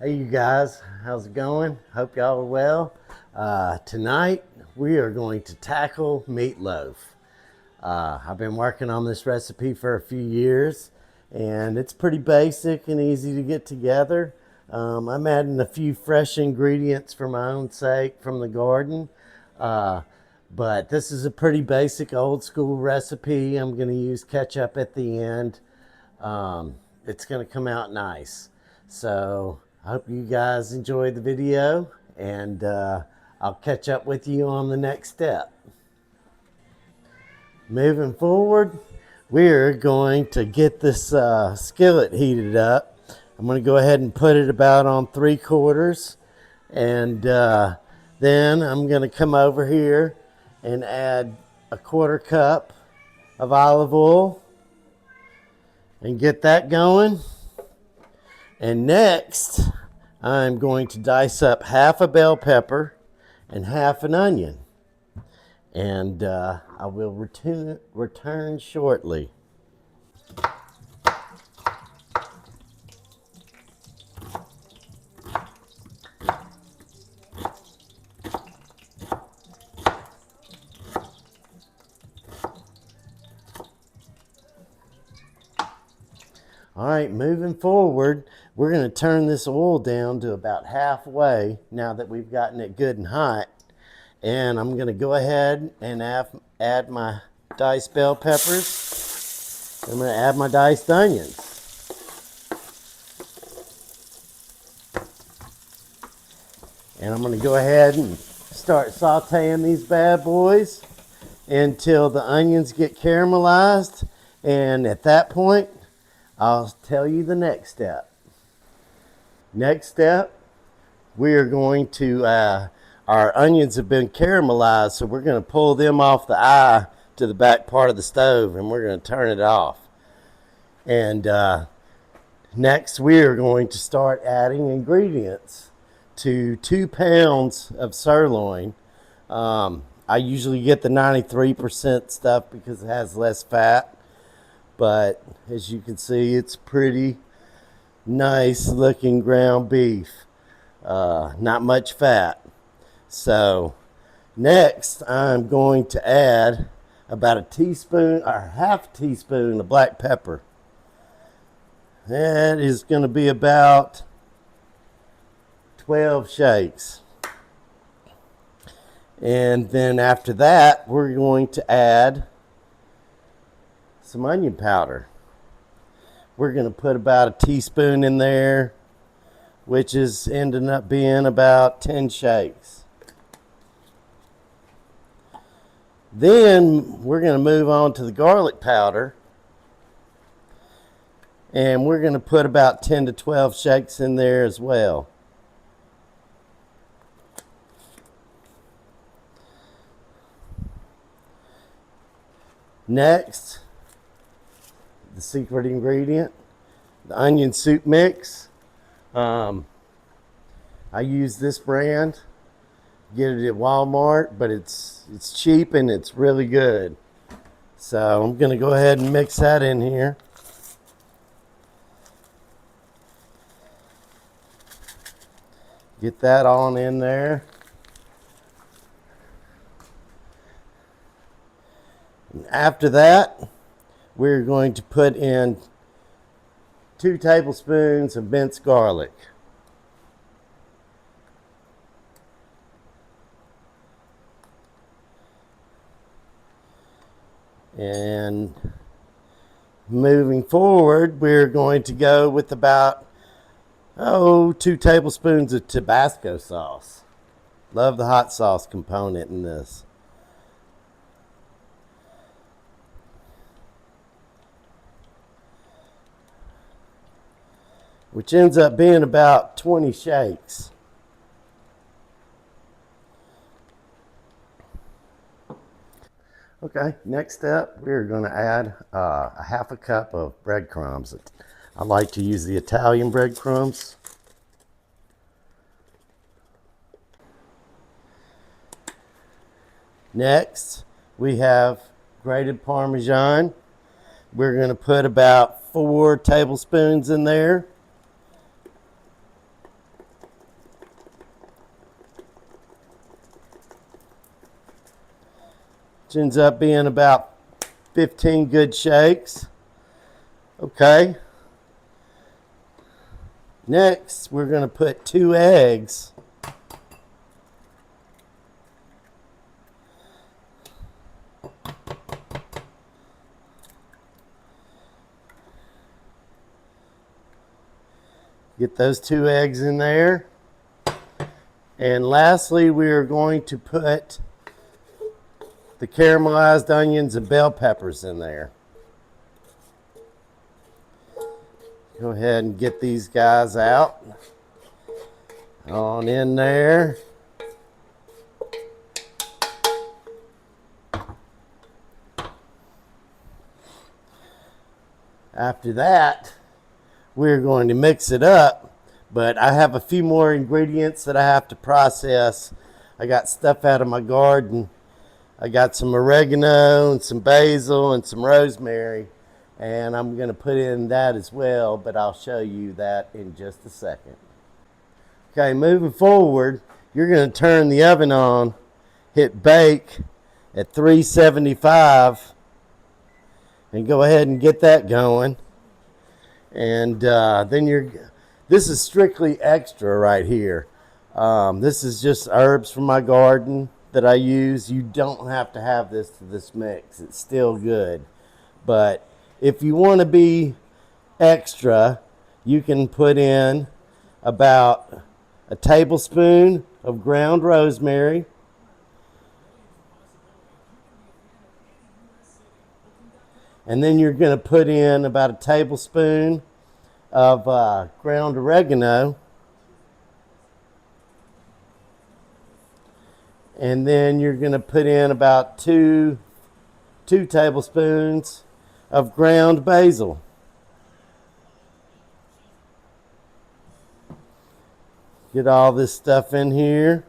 Hey you guys, how's it going? Hope y'all are well. Tonight we are going to tackle meatloaf. I've been working on this recipe for a few years and it's pretty basic and easy to get together. I'm adding a few fresh ingredients for my own sake from the garden. Uh, but this is a pretty basic old school recipe. I'm going to use ketchup at the end. It's going to come out nice. So I hope you guys enjoyed the video, and I'll catch up with you on the next step. Moving forward, we're going to get this skillet heated up. I'm going to go ahead and put it about on 3/4, and then I'm going to come over here and add a 1/4 cup of olive oil and get that going. And next, I'm going to dice up half a bell pepper and half an onion. And I will return shortly. All right, moving forward, we're going to turn this oil down to about halfway now that we've gotten it good and hot. And I'm going to go ahead and add my diced bell peppers. I'm going to add my diced onions. And I'm going to go ahead and start sauteing these bad boys until the onions get caramelized. And at that point, I'll tell you the next step. Next step, we are going to, our onions have been caramelized, so we're going to pull them off the eye to the back part of the stove, and we're going to turn it off. And next, we are going to start adding ingredients to 2 pounds of sirloin. I usually get the 93% stuff because it has less fat. But as you can see, it's pretty nice looking ground beef. Not much fat. So next I'm going to add about a teaspoon or half teaspoon of black pepper. That is going to be about 12 shakes. And then after that, we're going to add some onion powder. We're going to put about a teaspoon in there, which is ending up being about 10 shakes. Then we're going to move on to the garlic powder, and we're going to put about 10 to 12 shakes in there as well. Next, the secret ingredient, the onion soup mix. I use this brand. Get it at Walmart, but it's cheap and it's really good. So I'm going to go ahead and mix that in here. Get that on in there. And after that, we're going to put in 2 tablespoons of minced garlic. And moving forward, we're going to go with about 2 tablespoons of Tabasco sauce. Love the hot sauce component in this. Which ends up being about 20 shakes. Okay, next step, we're going to add a half a cup of breadcrumbs. I like to use the Italian breadcrumbs. Next, we have grated Parmesan. We're going to put about 4 tablespoons in there. which ends up being about 15 good shakes. Okay. Next, we're going to put 2 eggs. Get those 2 eggs in there. And lastly, we are going to put the caramelized onions and bell peppers in there. Go ahead and get these guys out. On in there. After that, we're going to mix it up, but I have a few more ingredients that I have to process. I got stuff out of my garden. I got some oregano and some basil and some rosemary, and I'm going to put in that as well, but I'll show you that in just a second. Okay, moving forward, you're going to turn the oven on, hit bake at 375, and go ahead and get that going. And this is strictly extra right here. This is just herbs from my garden that I use. You don't have to have this to this mix. It's still good. But if you want to be extra, you can put in about a tablespoon of ground rosemary, and then you're going to put in about a tablespoon of ground oregano, and then you're going to put in about two tablespoons of ground basil. Get all this stuff in here.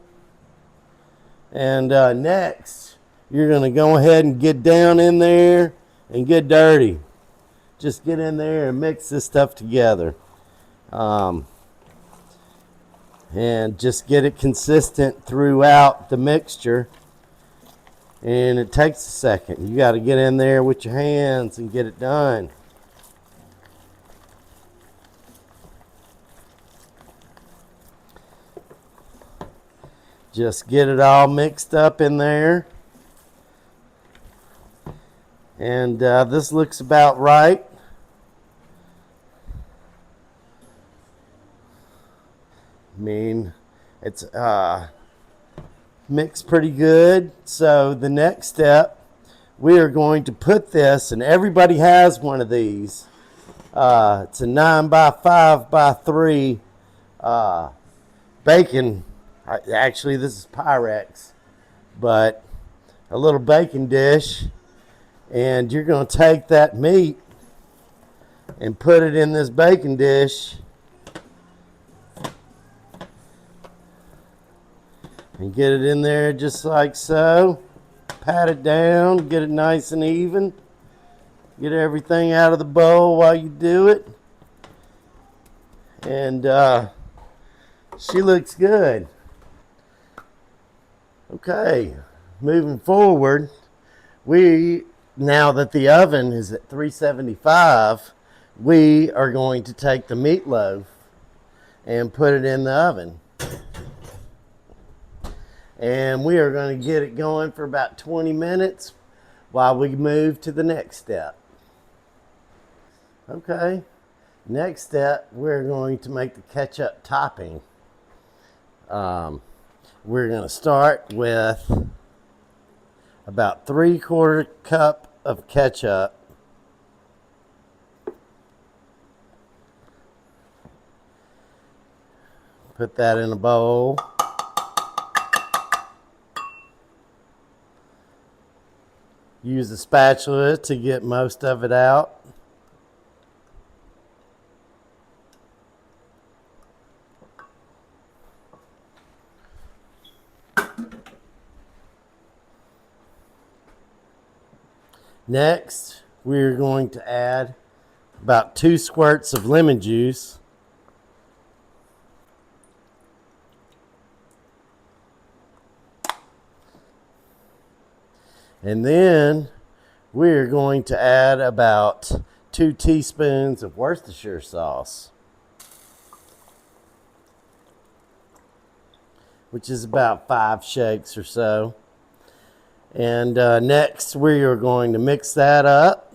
And next, you're going to go ahead and get down in there and get dirty. Just get in there and mix this stuff together. And just get it consistent throughout the mixture. And it takes a second. You got to get in there with your hands and get it done. Just get it all mixed up in there. And this looks about right. I mean, it's mixed pretty good. So the next step, we are going to put this, and everybody has one of these. It's a 9x5x3 bacon. Actually, this is Pyrex, but a little bacon dish. And you're going to take that meat and put it in this bacon dish. And get it in there just like so. Pat it down, get it nice and even. Get everything out of the bowl while you do it. And she looks good. Okay, moving forward, now that the oven is at 375, we are going to take the meatloaf and put it in the oven. And we are going to get it going for about 20 minutes while we move to the next step. Okay, next step, we're going to make the ketchup topping. We're going to start with about 3/4 cup of ketchup. Put that in a bowl. Use a spatula to get most of it out. Next, we're going to add about 2 squirts of lemon juice. And then we're going to add about 2 teaspoons of Worcestershire sauce, which is about 5 shakes or so. And next we are going to mix that up.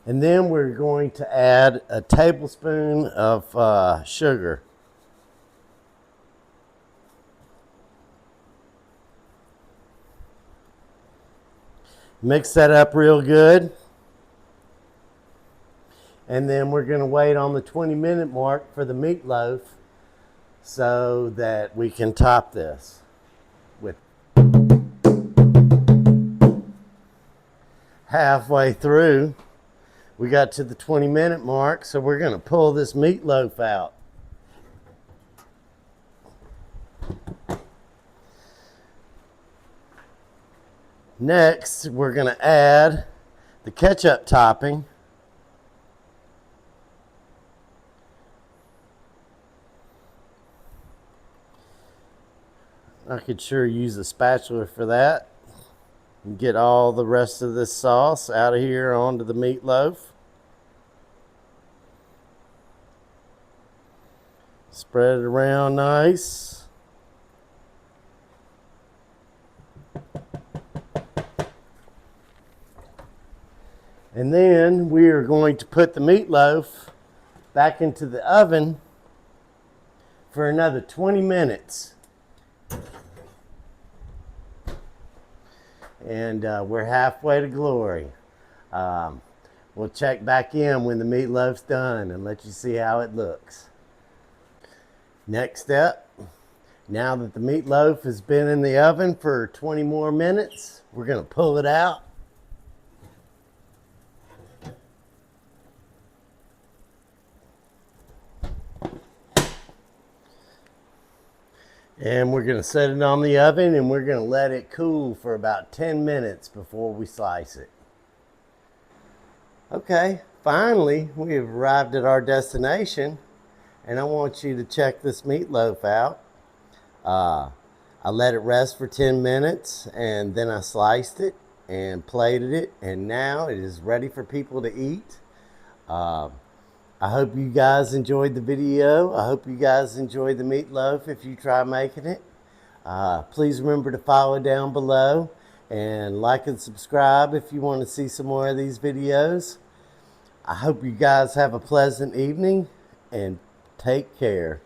And then we're going to add a tablespoon of sugar. Mix that up real good. And then we're going to wait on the 20-minute mark for the meatloaf so that we can top this with. Halfway through, we got to the 20-minute mark, so we're going to pull this meatloaf out. Next, we're going to add the ketchup topping. I could sure use a spatula for that. And get all the rest of this sauce out of here onto the meatloaf. Spread it around nice. And then we are going to put the meatloaf back into the oven for another 20 minutes. And we're halfway to glory. We'll check back in when the meatloaf's done and let you see how it looks. Next step, now that the meatloaf has been in the oven for 20 more minutes, we're going to pull it out. And we're going to set it on the oven and we're going to let it cool for about 10 minutes before we slice it. Okay, finally we have arrived at our destination and I want you to check this meatloaf out. I let it rest for 10 minutes and then I sliced it and plated it and now it is ready for people to eat. I hope you guys enjoyed the video. I hope you guys enjoyed the meatloaf if you try making it. Please remember to follow down below and like and subscribe if you want to see some more of these videos. I hope you guys have a pleasant evening and take care.